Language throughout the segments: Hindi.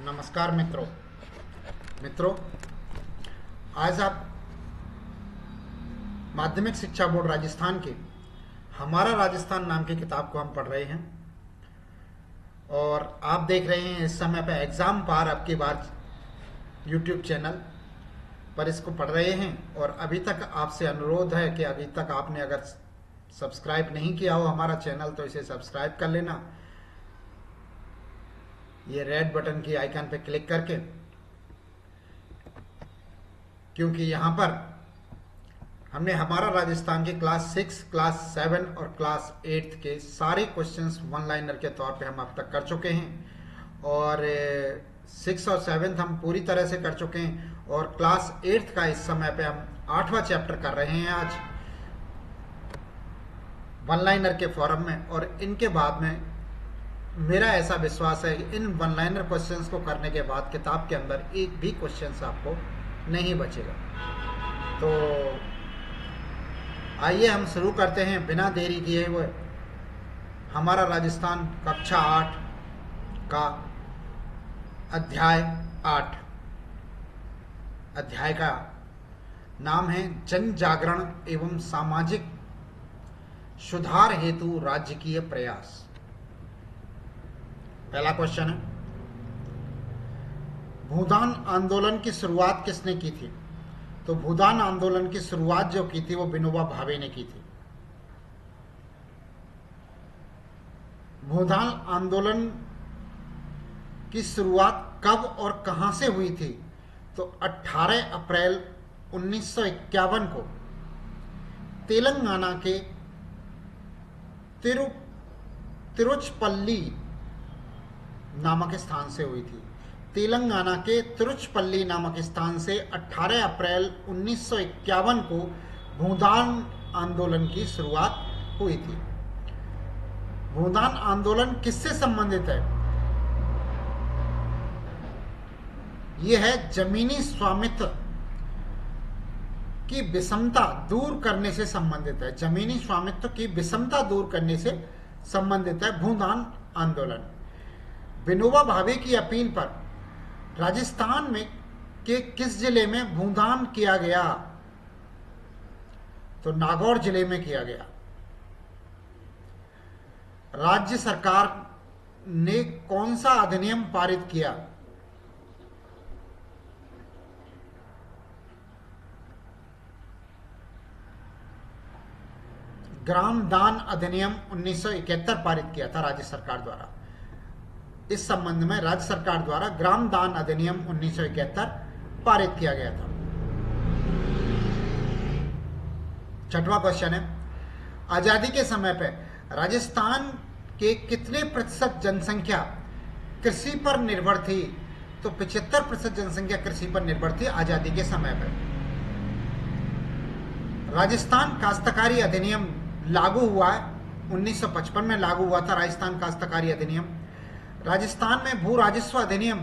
नमस्कार मित्रों, आज आप माध्यमिक शिक्षा बोर्ड राजस्थान के हमारा राजस्थान नाम की किताब को हम पढ़ रहे हैं और आप देख रहे हैं इस समय पे एग्जाम पार आपकी बार यूट्यूब चैनल पर इसको पढ़ रहे हैं। और अभी तक आपसे अनुरोध है कि अभी तक आपने अगर सब्सक्राइब नहीं किया हो हमारा चैनल तो इसे सब्सक्राइब कर लेना, ये रेड बटन की आइकन पे क्लिक करके, क्योंकि यहाँ पर हमने हमारा राजस्थान के क्लास 6, क्लास 7 और क्लास 8 के सारे क्वेश्चंस वन लाइनर के तौर पे हम अब तक कर चुके हैं और 6 और 7 हम पूरी तरह से कर चुके हैं और क्लास 8 का इस समय पे हम 8वां चैप्टर कर रहे हैं आज वन लाइनर के फॉर्म में। और इनके बाद में मेरा ऐसा विश्वास है कि इन वन लाइनर क्वेश्चंस को करने के बाद किताब के अंदर एक भी क्वेश्चंस आपको नहीं बचेगा। तो आइए हम शुरू करते हैं बिना देरी किए हुए हमारा राजस्थान कक्षा 8 का अध्याय 8। अध्याय का नाम है जन जागरण एवं सामाजिक सुधार हेतु राजकीय प्रयास। पहला क्वेश्चन है, भूदान आंदोलन की शुरुआत किसने की थी? तो भूदान आंदोलन की शुरुआत जो की थी वो विनोबा भावे ने की थी। भूदान आंदोलन की शुरुआत कब और कहां से हुई थी? तो 18 अप्रैल 1951 को तेलंगाना के तिरुचपल्ली नामक स्थान से हुई थी। तेलंगाना के तिरुचपल्ली नामक स्थान से 18 अप्रैल 1951 को भूदान आंदोलन की शुरुआत हुई थी। भूदान आंदोलन किससे संबंधित है? यह है जमीनी स्वामित्व की विषमता दूर करने से संबंधित है। जमीनी स्वामित्व की विषमता दूर करने से संबंधित है भूदान आंदोलन। विनोबा भावे की अपील पर राजस्थान में के किस जिले में भूदान किया गया? तो नागौर जिले में किया गया। राज्य सरकार ने कौन सा अधिनियम पारित किया? ग्राम दान अधिनियम 1971 पारित किया था राज्य सरकार द्वारा। इस संबंध में राज्य सरकार द्वारा ग्राम दान अधिनियम 1971 पारित किया गया था। छठवां क्वेश्चन है, आजादी के समय पे राजस्थान के कितने प्रतिशत जनसंख्या कृषि पर निर्भर थी? तो 75% जनसंख्या कृषि पर निर्भर थी आजादी के समय पर। राजस्थान काश्तकारी अधिनियम लागू हुआ है 1955 में लागू हुआ था राजस्थान काश्तकारी अधिनियम। राजस्थान में भू राजस्व अधिनियम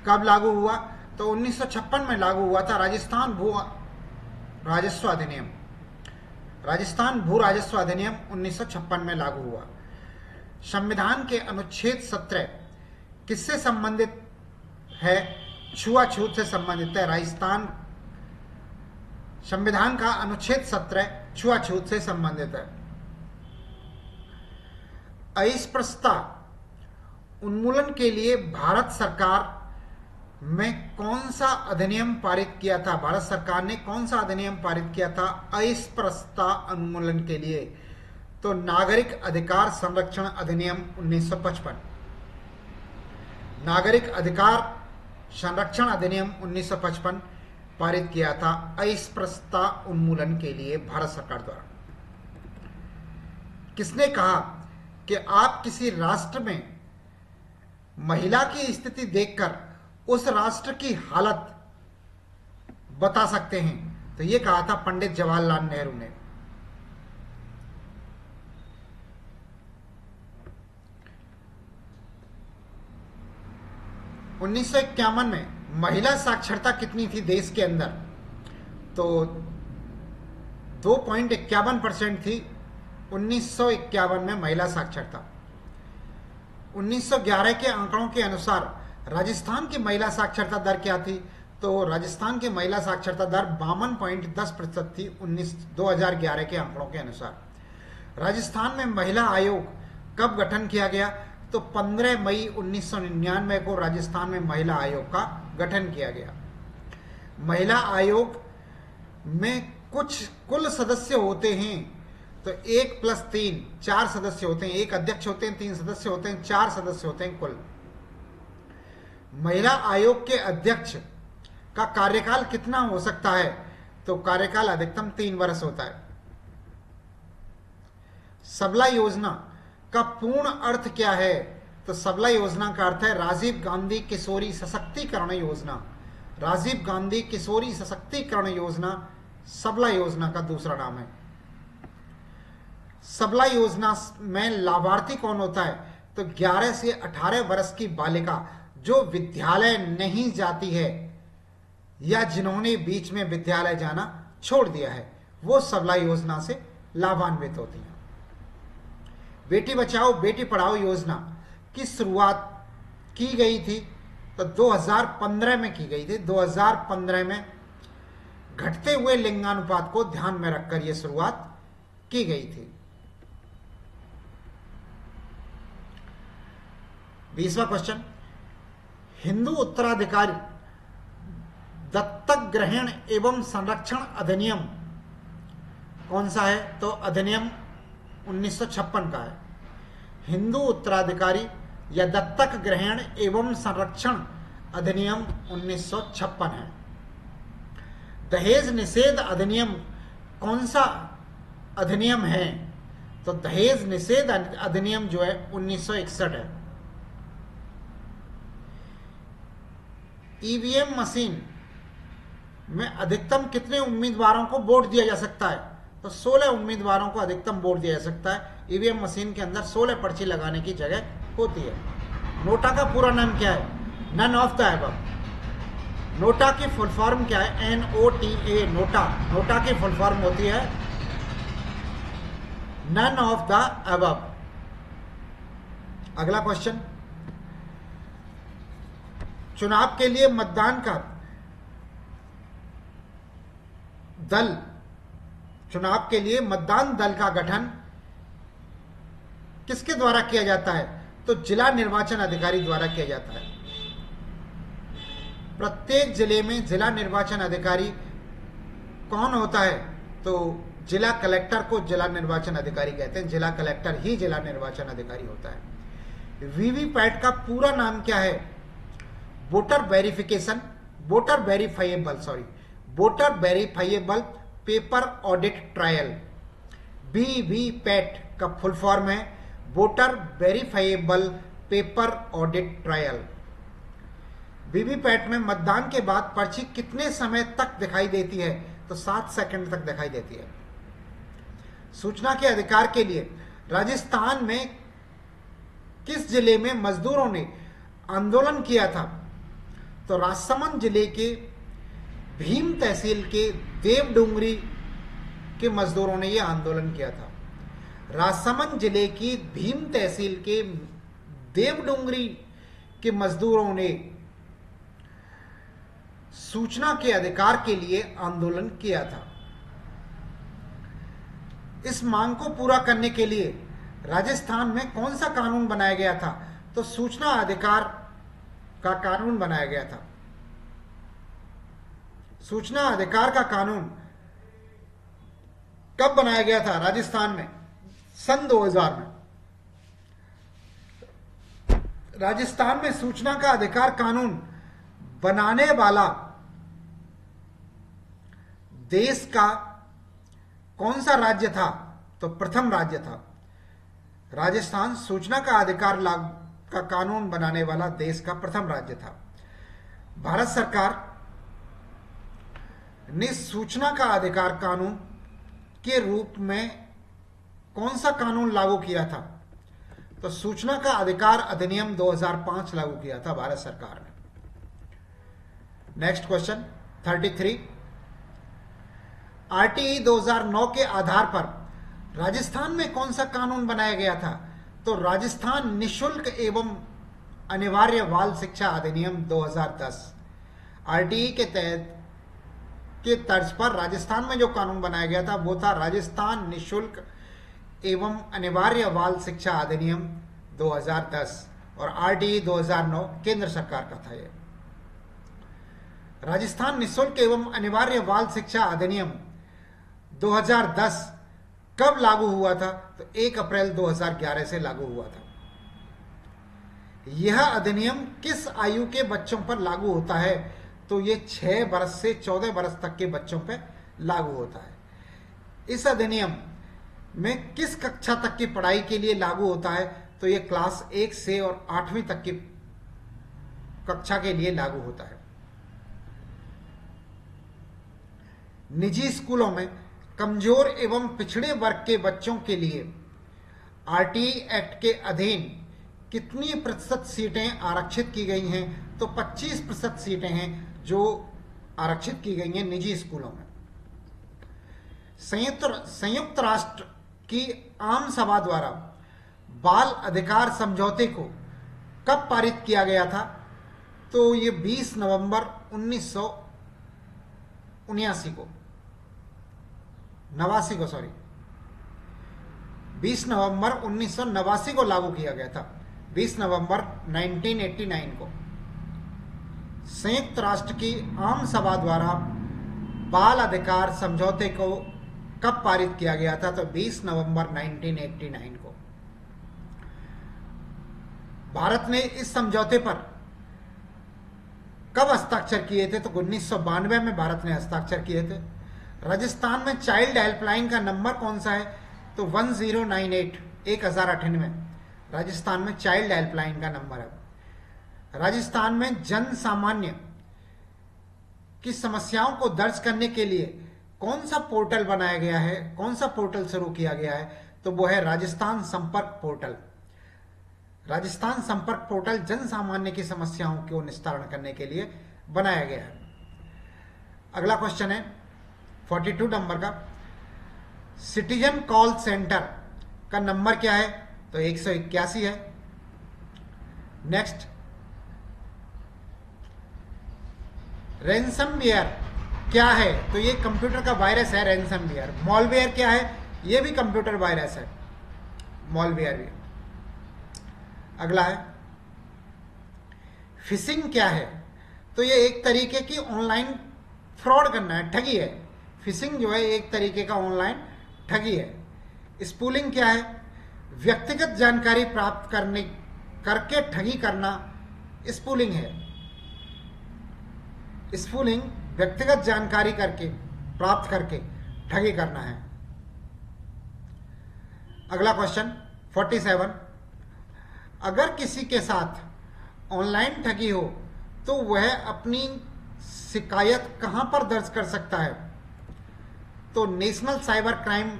कब लागू हुआ? तो 1956 में लागू हुआ था राजस्थान भू राजस्व अधिनियम। राजस्थान भू राजस्व अधिनियम 1956 में लागू हुआ। संविधान के अनुच्छेद 17 किससे संबंधित है? छुआछूत से संबंधित है। राजस्थान संविधान का अनुच्छेद 17 छुआछूत से संबंधित है। अस्पृश्यता उन्मूलन के लिए भारत सरकार में कौन सा अधिनियम पारित किया था? भारत सरकार ने कौन सा अधिनियम पारित किया था अस्पृश्यता उन्मूलन के लिए? तो नागरिक अधिकार संरक्षण अधिनियम 1955। नागरिक अधिकार संरक्षण अधिनियम 1955 पारित किया था अस्पृश्यता उन्मूलन के लिए भारत सरकार द्वारा। किसने कहा कि आप किसी राष्ट्र में महिला की स्थिति देखकर उस राष्ट्र की हालत बता सकते हैं? तो यह कहा था पंडित जवाहरलाल नेहरू ने। उन्नीस में महिला साक्षरता कितनी थी देश के अंदर? तो 2.51% थी 1951 में महिला साक्षरता। 1911 के आंकड़ों के अनुसार राजस्थान की महिला साक्षरता दर क्या थी? तो राजस्थान की महिला साक्षरता दर 52.10% थी 2011 के आंकड़ों के अनुसार। राजस्थान में महिला आयोग कब गठन किया गया? तो 15 मई 1999 को राजस्थान में महिला आयोग का गठन किया गया। महिला आयोग में कुछ कुल सदस्य होते हैं, तो 1+3 4 सदस्य होते हैं, एक अध्यक्ष होते हैं, 3 सदस्य होते हैं, 4 सदस्य होते हैं कुल। महिला आयोग के अध्यक्ष का कार्यकाल कितना हो सकता है? तो कार्यकाल अधिकतम 3 वर्ष होता है। सबला योजना का पूर्ण अर्थ क्या है? तो सबला योजना का अर्थ है राजीव गांधी किशोरी सशक्तिकरण योजना। राजीव गांधी किशोरी सशक्तिकरण योजना सबला योजना का दूसरा नाम है। सबला योजना में लाभार्थी कौन होता है? तो 11 से 18 वर्ष की बालिका जो विद्यालय नहीं जाती है या जिन्होंने बीच में विद्यालय जाना छोड़ दिया है, वो सबला योजना से लाभान्वित होती हैं। बेटी बचाओ बेटी पढ़ाओ योजना की शुरुआत की गई थी? तो 2015 में की गई थी। 2015 में घटते हुए लिंगानुपात को ध्यान में रखकर यह शुरुआत की गई थी। 20वां क्वेश्चन, हिंदू उत्तराधिकारी दत्तक ग्रहण एवं संरक्षण अधिनियम कौन सा है? तो अधिनियम 1956 का है। हिंदू उत्तराधिकारी या दत्तक ग्रहण एवं संरक्षण अधिनियम 1956 है। दहेज निषेध अधिनियम कौन सा अधिनियम है? तो दहेज निषेध अधिनियम जो है 1961 है। ईवीएम मशीन में अधिकतम कितने उम्मीदवारों को वोट दिया जा सकता है? तो 16 उम्मीदवारों को अधिकतम वोट दिया जा सकता है। ईवीएम मशीन के अंदर 16 पर्ची लगाने की जगह होती है। नोटा का पूरा नाम क्या है? None of the above. NOTA की फुल फॉर्म क्या है? NOTA NOTA. नोटा की फुल फॉर्म होती है नन ऑफ द अबव। अगला क्वेश्चन, चुनाव के लिए मतदान का दल, चुनाव के लिए मतदान दल का गठन किसके द्वारा किया जाता है? तो जिला निर्वाचन अधिकारी द्वारा किया जाता है। प्रत्येक जिले में जिला निर्वाचन अधिकारी कौन होता है? तो जिला कलेक्टर को जिला निर्वाचन अधिकारी कहते हैं। जिला कलेक्टर ही जिला निर्वाचन अधिकारी होता है। वीवीपैट का पूरा नाम क्या है? Voter verification, voter verifiable paper audit trial. VVPAT का फुल फॉर्म है voter verifiable paper audit trial. VVPAT में मतदान के बाद पर्ची कितने समय तक दिखाई देती है? तो 7 सेकंड तक दिखाई देती है। सूचना के अधिकार के लिए राजस्थान में किस जिले में मजदूरों ने आंदोलन किया था? तो राजसमंद जिले के भीम तहसील के देवडुंगरी के मजदूरों ने यह आंदोलन किया था। राजसमंद जिले की भीम तहसील के देवडुंगरी के मजदूरों ने सूचना के अधिकार के लिए आंदोलन किया था। इस मांग को पूरा करने के लिए राजस्थान में कौन सा कानून बनाया गया था? तो सूचना अधिकार का कानून बनाया गया था। सूचना अधिकार का कानून कब बनाया गया था राजस्थान में? सन 2000 में। राजस्थान में सूचना का अधिकार कानून बनाने वाला देश का कौन सा राज्य था? तो प्रथम राज्य था। राजस्थान सूचना का अधिकार का कानून बनाने वाला देश का प्रथम राज्य था। भारत सरकार ने सूचना का अधिकार कानून के रूप में कौन सा कानून लागू किया था? तो सूचना का अधिकार अधिनियम 2005 लागू किया था भारत सरकार ने। नेक्स्ट क्वेश्चन 33, आरटीई 2009 के आधार पर राजस्थान में कौन सा कानून बनाया गया था? तो राजस्थान निशुल्क एवं अनिवार्य बाल शिक्षा अधिनियम 2010। आरटीई के तहत के तर्ज पर राजस्थान में जो कानून बनाया गया था वो था राजस्थान निशुल्क एवं अनिवार्य बाल शिक्षा अधिनियम 2010 और आरटीई 2009 केंद्र सरकार का था। ये राजस्थान निशुल्क एवं अनिवार्य बाल शिक्षा अधिनियम 2010 कब लागू हुआ था? तो 1 अप्रैल 2011 से लागू हुआ था। यह अधिनियम किस आयु के बच्चों पर लागू होता है? तो ये 6 वर्ष से 14 वर्ष तक के बच्चों पर लागू होता है। इस अधिनियम में किस कक्षा तक की पढ़ाई के लिए लागू होता है? तो ये क्लास 1 से और 8वीं तक की कक्षा के लिए लागू होता है। निजी स्कूलों में कमजोर एवं पिछड़े वर्ग के बच्चों के लिए आरटीई एक्ट के अधीन कितनी प्रतिशत सीटें आरक्षित की गई हैं? तो 25% सीटें हैं जो आरक्षित की गई हैं निजी स्कूलों में। संयुक्त राष्ट्र की आम सभा द्वारा बाल अधिकार समझौते को कब पारित किया गया था? तो ये 20 नवंबर 1979 को 20 नवंबर 1989 को लागू किया गया था। 20 नवंबर 1989 को संयुक्त राष्ट्र की आम सभा द्वारा बाल अधिकार समझौते को कब पारित किया गया था? तो 20 नवंबर 1989 को। भारत ने इस समझौते पर कब हस्ताक्षर किए थे? तो 1992 में भारत ने हस्ताक्षर किए थे। राजस्थान में चाइल्ड हेल्पलाइन का नंबर कौन सा है? तो 1098 1098 राजस्थान में चाइल्ड हेल्पलाइन का नंबर है। राजस्थान में जन सामान्य की समस्याओं को दर्ज करने के लिए कौन सा पोर्टल बनाया गया है? कौन सा पोर्टल शुरू किया गया है? तो वो है राजस्थान संपर्क पोर्टल। राजस्थान संपर्क पोर्टल जन सामान्य की समस्याओं को निस्तारण करने के लिए बनाया गया है। अगला क्वेश्चन है 42 नंबर का, सिटीजन कॉल सेंटर का नंबर क्या है? तो 181 है। नेक्स्ट, रैनसमवेयर क्या है? तो ये कंप्यूटर का वायरस है रैनसमवेयर। मॉलवेयर क्या है? ये भी कंप्यूटर वायरस है, मॉलवेयर भी। अगला है फिशिंग क्या है? तो ये एक तरीके की ऑनलाइन फ्रॉड करना है, ठगी है। फिशिंग जो है एक तरीके का ऑनलाइन ठगी है। स्पूलिंग क्या है? व्यक्तिगत जानकारी प्राप्त करके ठगी करना स्पूलिंग है। स्पूलिंग व्यक्तिगत जानकारी प्राप्त करके ठगी करना है। अगला क्वेश्चन 47, अगर किसी के साथ ऑनलाइन ठगी हो तो वह अपनी शिकायत कहां पर दर्ज कर सकता है? तो national cyber crime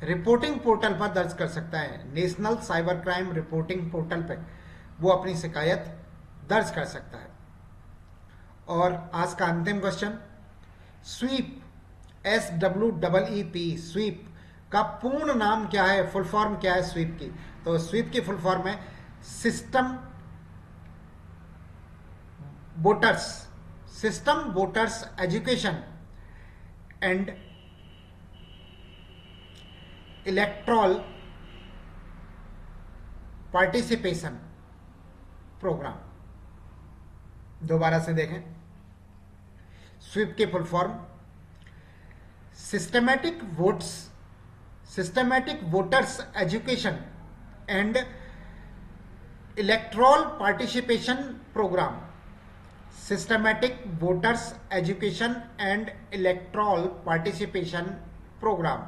reporting portal पर दर्ज कर सकता है। National cyber crime reporting portal पर वो अपनी शिकायत दर्ज कर सकता है। और आज का अंतिम क्वेश्चन, स्वीप SWEEP स्वीप का पूर्ण नाम क्या है? फुल फॉर्म क्या है स्वीप की? तो स्वीप की फुल फॉर्म है system voters education and electoral participation programme. दोबारा से देखें, स्वीप की full form systematic voters education and electoral participation programme. Systematic voters education and electoral participation programme,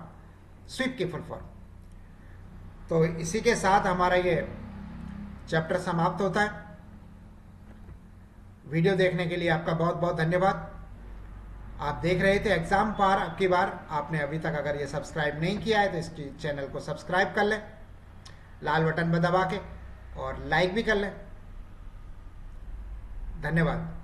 SVEEP की फुल फॉर्म। तो इसी के साथ हमारा ये चैप्टर समाप्त होता है। वीडियो देखने के लिए आपका बहुत बहुत धन्यवाद। आप देख रहे थे एग्जाम पार। अब की बार आपने अभी तक अगर ये सब्सक्राइब नहीं किया है तो इस चैनल को सब्सक्राइब कर लें लाल बटन पर दबा के, और लाइक भी कर लें। धन्यवाद।